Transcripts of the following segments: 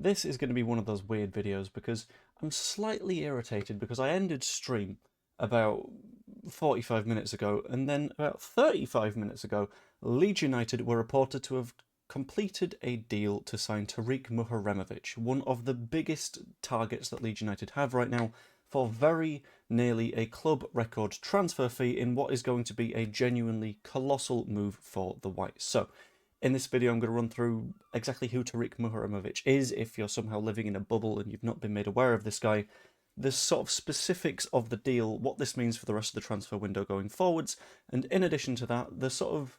This is going to be one of those weird videos because I'm slightly irritated because I ended stream about 45 minutes ago, and then about 35 minutes ago, Leeds United were reported to have completed a deal to sign Tarik Muharemovic, one of the biggest targets that Leeds United have right now, for very nearly a club record transfer fee in what is going to be a genuinely colossal move for the Whites. So, in this video, I'm going to run through exactly who Tarik Muharemovic is, if you're somehow living in a bubble and you've not been made aware of this guy, the sort of specifics of the deal, what this means for the rest of the transfer window going forwards, and in addition to that, the sort of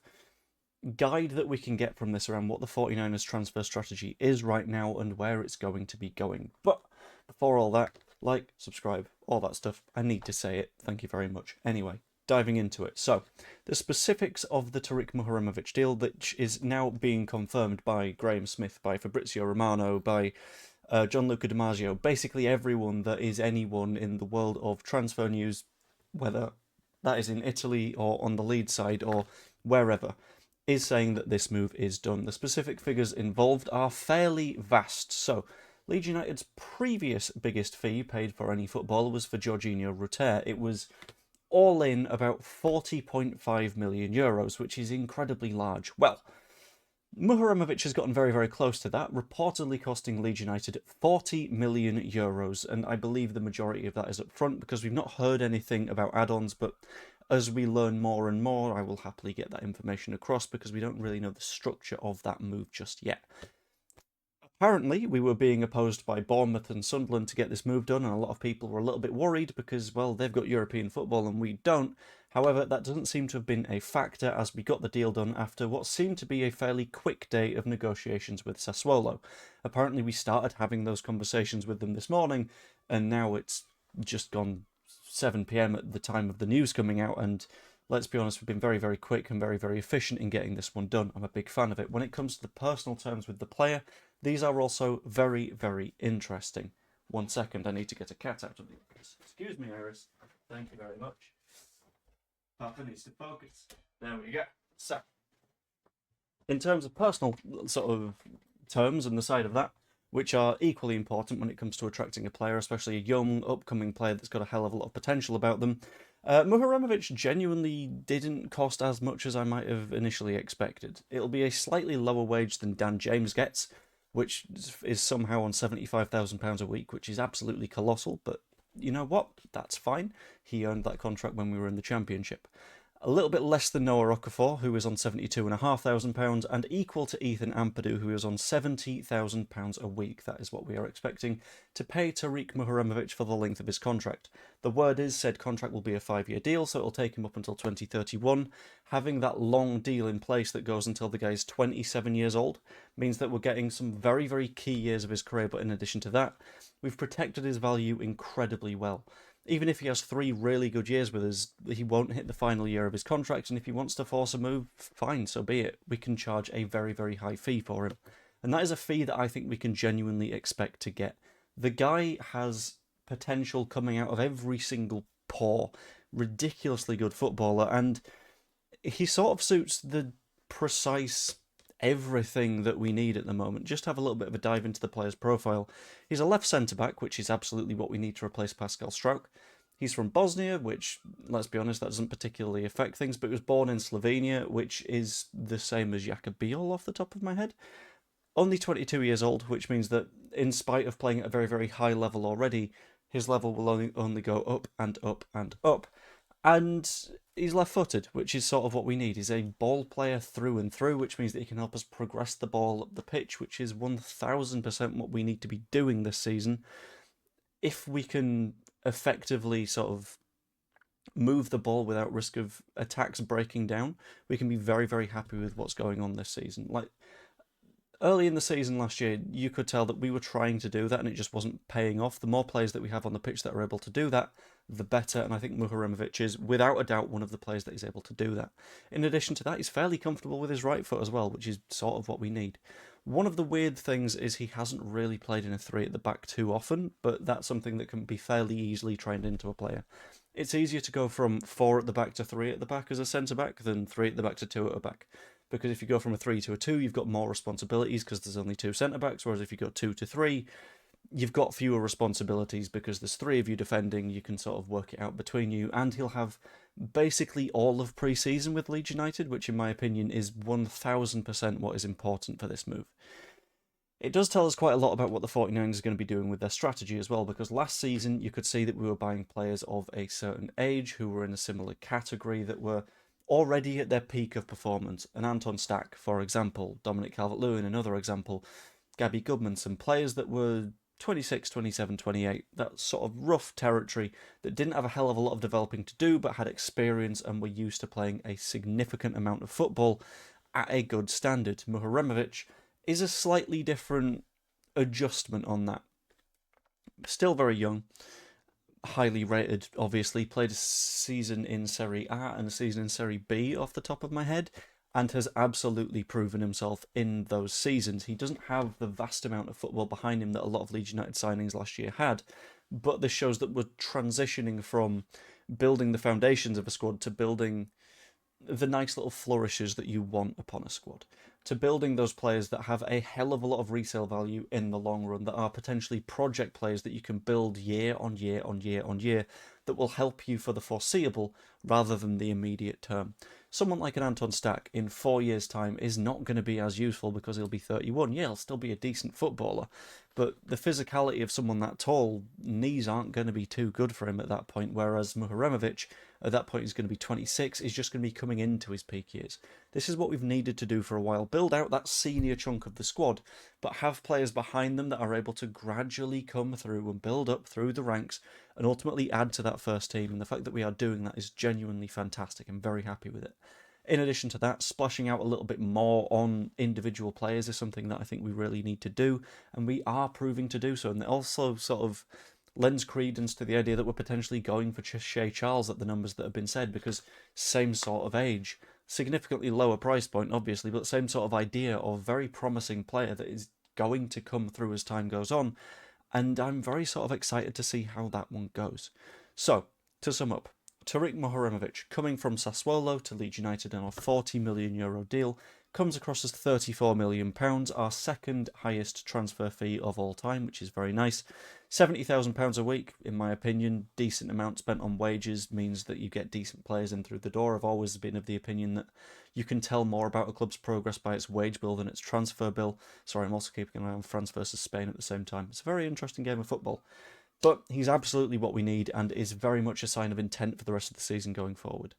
guide that we can get from this around what the 49ers transfer strategy is right now and where it's going to be going. But before all that, like, subscribe, all that stuff. I need to say it. Thank you very much. Anyway, diving into it. So, the specifics of the Tarik Muharemovic deal, which is now being confirmed by Graham Smith, by Fabrizio Romano, by Gianluca Di Marzio, basically everyone that is anyone in the world of transfer news, whether that is in Italy or on the Leeds side or wherever, is saying that this move is done. The specific figures involved are fairly vast. So, Leeds United's previous biggest fee paid for any footballer was for Jorginho Rutter. It was all in about 40.5 million euros, which is incredibly large. Well, Muharemovic has gotten very, very close to that, reportedly costing Leeds United 40 million euros, and I believe the majority of that is up front because we've not heard anything about add-ons, but as we learn more and more, I will happily get that information across because we don't really know the structure of that move just yet. Apparently, we were being opposed by Bournemouth and Sunderland to get this move done, and a lot of people were a little bit worried because, well, they've got European football and we don't. However, that doesn't seem to have been a factor as we got the deal done after what seemed to be a fairly quick day of negotiations with Sassuolo. Apparently, we started having those conversations with them this morning, and now it's just gone 7 p.m. at the time of the news coming out, and let's be honest, we've been very, very quick and very, very efficient in getting this one done. I'm a big fan of it. When it comes to the personal terms with the player, these are also very, very interesting. 1 second, I need to get a cat out of the office. Excuse me, Iris. Thank you very much. Papa needs to focus. There we go. So, in terms of personal sort of terms and the side of that, which are equally important when it comes to attracting a player, especially a young, upcoming player that's got a hell of a lot of potential about them, Muharemovic genuinely didn't cost as much as I might have initially expected. It'll be a slightly lower wage than Dan James gets, which is somehow on £75,000 a week, which is absolutely colossal, but you know what? That's fine. He earned that contract when we were in the Championship. A little bit less than Noah Okafor, who was on £72,500, and equal to Ethan Ampadu, who is on £70,000 a week. That is what we are expecting to pay Tarik Muharemovic for the length of his contract. The word is said contract will be a 5-year deal, so it'll take him up until 2031. Having that long deal in place that goes until the guy's 27 years old means that we're getting some very, very key years of his career, but in addition to that, we've protected his value incredibly well. Even if he has 3 really good years with us, he won't hit the final year of his contract, and if he wants to force a move, fine, so be it. We can charge a very, very high fee for him. And that is a fee that I think we can genuinely expect to get. The guy has potential coming out of every single pore. Ridiculously good footballer, and he sort of suits the precise everything that we need at the moment. Just have a little bit of a dive into the player's profile. He's a left centre-back, which is absolutely what we need to replace Pascal Struijk. He's from Bosnia, which, let's be honest, that doesn't particularly affect things, but he was born in Slovenia, which is the same as Jakub Biel off the top of my head. Only 22 years old, which means that in spite of playing at a very, very high level already, his level will only go up and up and up. And he's left-footed, which is sort of what we need. He's a ball player through and through, which means that he can help us progress the ball up the pitch, which is 1000% what we need to be doing this season. If we can effectively sort of move the ball without risk of attacks breaking down, we can be very, very happy with what's going on this season. Like, early in the season last year, you could tell that we were trying to do that and it just wasn't paying off. The more players that we have on the pitch that are able to do that, the better, and I think Muharemovic is, without a doubt, one of the players that is able to do that. In addition to that, he's fairly comfortable with his right foot as well, which is sort of what we need. One of the weird things is he hasn't really played in a 3 at the back too often, but that's something that can be fairly easily trained into a player. It's easier to go from 4 at the back to 3 at the back as a centre-back than 3 at the back to 2 at the back. because if you go from a 3 to a 2, you've got more responsibilities because there's only 2 centre-backs, whereas if you go 2 to 3, you've got fewer responsibilities because there's 3 of you defending, you can sort of work it out between you, and he'll have basically all of pre-season with Leeds United, which in my opinion is 1000% what is important for this move. It does tell us quite a lot about what the 49ers are going to be doing with their strategy as well, because last season you could see that we were buying players of a certain age who were in a similar category that were already at their peak of performance. An Anton Stack, for example, Dominic Calvert-Lewin, another example, Gabby Goodmanson, players that were 26, 27, 28, that sort of rough territory that didn't have a hell of a lot of developing to do, but had experience and were used to playing a significant amount of football at a good standard. Muharemovic is a slightly different adjustment on that. Still very young, highly rated, obviously, played a season in Serie A and a season in Serie B off the top of my head, and has absolutely proven himself in those seasons. He doesn't have the vast amount of football behind him that a lot of Leeds United signings last year had, but this shows that we're transitioning from building the foundations of a squad to building the nice little flourishes that you want upon a squad, to building those players that have a hell of a lot of resale value in the long run, that are potentially project players that you can build year on year on year on year, that will help you for the foreseeable rather than the immediate term. Someone like an Anton Stack in 4 years' time is not going to be as useful because he'll be 31. Yeah, he'll still be a decent footballer, but the physicality of someone that tall, knees aren't going to be too good for him at that point, whereas Muharemovic, at that point, he's going to be 26, is just going to be coming into his peak years. This is what we've needed to do for a while. Build out that senior chunk of the squad, but have players behind them that are able to gradually come through and build up through the ranks and ultimately add to that first team. And the fact that we are doing that is genuinely fantastic. I'm very happy with it. In addition to that, splashing out a little bit more on individual players is something that I think we really need to do, and we are proving to do so. And it also sort of lends credence to the idea that we're potentially going for Shea Charles at the numbers that have been said, because same sort of age, significantly lower price point, obviously, but same sort of idea of very promising player that is going to come through as time goes on. And I'm very sort of excited to see how that one goes. So, to sum up, Tarik Muharemovic, coming from Sassuolo to Leeds United on a €40 million deal, comes across as £34 million, our second highest transfer fee of all time, which is very nice. £70,000 a week, in my opinion, decent amount spent on wages means that you get decent players in through the door. I've always been of the opinion that you can tell more about a club's progress by its wage bill than its transfer bill. Sorry, I'm also keeping an eye on France versus Spain at the same time. It's a very interesting game of football. But he's absolutely what we need and is very much a sign of intent for the rest of the season going forward.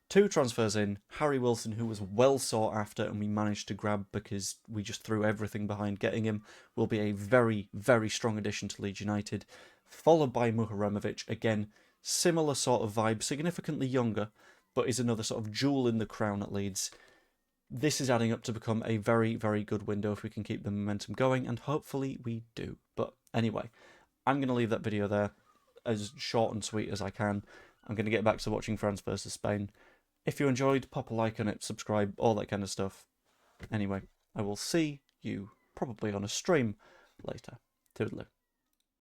2 transfers in, Harry Wilson, who was well sought after and we managed to grab because we just threw everything behind getting him, will be a very, very strong addition to Leeds United, followed by Muharemovic, again, similar sort of vibe, significantly younger, but is another sort of jewel in the crown at Leeds. This is adding up to become a very, very good window if we can keep the momentum going, and hopefully we do. But anyway, I'm going to leave that video there, as short and sweet as I can. I'm going to get back to watching France versus Spain. If you enjoyed, pop a like on it, subscribe, all that kind of stuff. Anyway, I will see you probably on a stream later. Toodaloo.